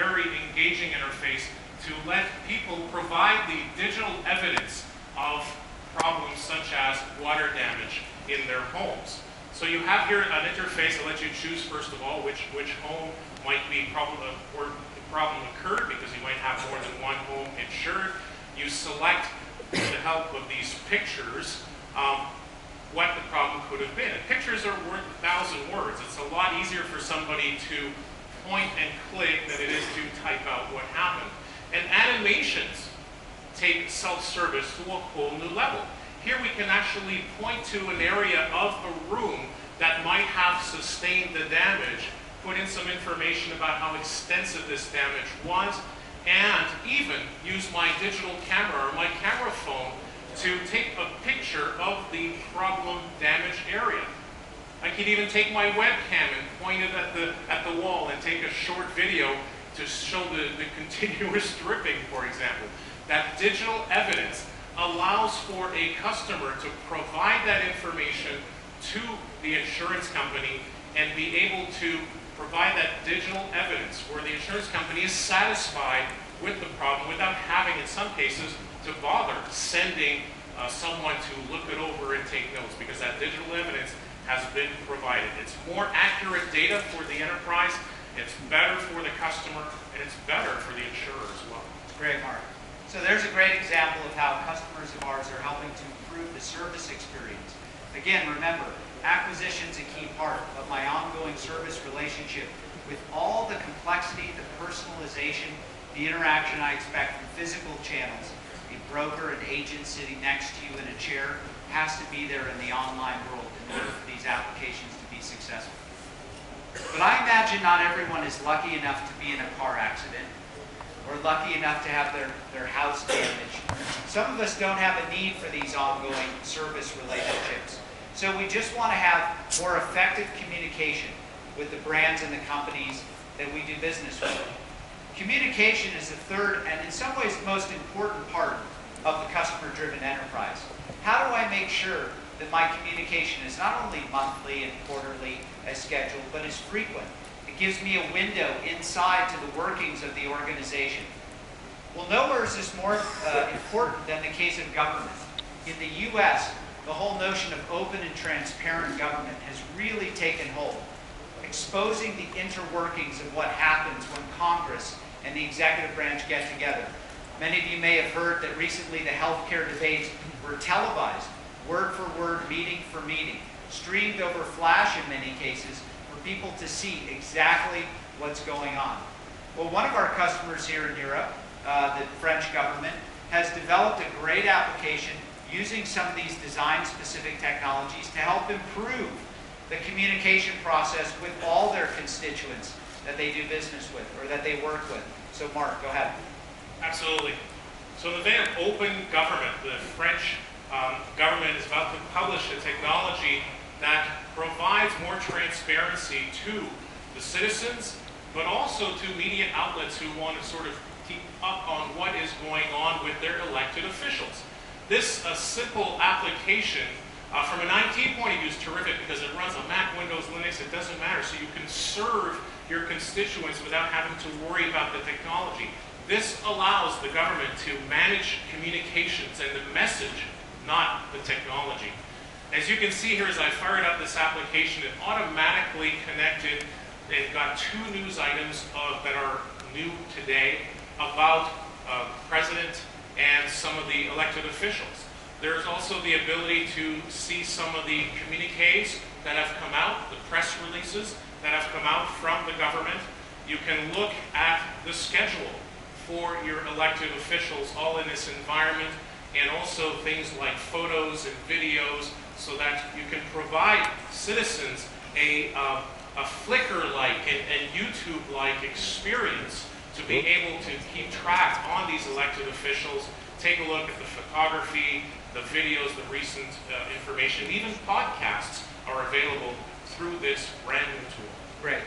very engaging interface to let people provide the digital evidence of problems such as water damage in their homes. So you have here an interface that lets you choose, first of all, which home might be where the problem occurred, because you might have more than one home insured. You select, with the help of these pictures, what the problem could have been. And pictures are worth 1,000 words. It's a lot easier for somebody to point and click than it is to type out what happened. And animations take self-service to a whole new level. Here we can actually point to an area of a room that might have sustained the damage, put in some information about how extensive this damage was, and even use my digital camera or my camera phone to take a picture of the problem damaged area. I could even take my webcam and point it at the wall and take a short video to show the continuous dripping, for example. That digital evidence allows for a customer to provide that information to the insurance company and be able to provide that digital evidence where the insurance company is satisfied with the problem without having, in some cases, to bother sending someone to look it over and take notes, because that digital evidence has been provided. It's more accurate data for the enterprise, it's better for the customer, and it's better for the insurer as well. Great, Mark. So there's a great example of how customers of ours are helping to improve the service experience. Again, remember, acquisition's a key part of my ongoing service relationship with all the complexity, the personalization, the interaction I expect from physical channels. A broker, an agent sitting next to you in a chair has to be there in the online world in order for these applications to be successful. But I imagine not everyone is lucky enough to be in a car accident or lucky enough to have their house damaged. Some of us don't have a need for these ongoing service relationships. So we just want to have more effective communication with the brands and the companies that we do business with. Communication is the third and in some ways the most important part of the customer-driven enterprise. How do I make sure that my communication is not only monthly and quarterly as scheduled, but is frequent? It gives me a window inside to the workings of the organization. Well, nowhere is this more important than the case of government. In the US, the whole notion of open and transparent government has really taken hold, exposing the interworkings of what happens when Congress and the executive branch get together. Many of you may have heard that recently the healthcare debates were televised, word for word, meeting for meeting, streamed over flash in many cases for people to see exactly what's going on. Well, one of our customers here in Europe, the French government, has developed a great application using some of these design-specific technologies to help improve the communication process with all their constituents that they do business with or that they work with. So Mark, go ahead. Absolutely. So in the vein of open government, the French government is about to publish a technology that provides more transparency to the citizens, but also to media outlets who want to sort of keep up on what is going on with their elected officials. This simple application, from an IT point of view, is terrific because it runs on Mac, Windows, Linux, it doesn't matter. So you can serve your constituents without having to worry about the technology. This allows the government to manage communications and the message, not the technology. As you can see here, as I fired up this application, it automatically connected and got two news items that are new today about the president and some of the elected officials. There's also the ability to see some of the communiques that have come out, the press releases that have come out from the government. You can look at the schedule for your elected officials all in this environment, and also things like photos and videos, so that you can provide citizens a Flickr-like and YouTube-like experience to be able to keep track on these elected officials, take a look at the photography, the videos, the recent information. Even podcasts are available through this brand new tool. Great.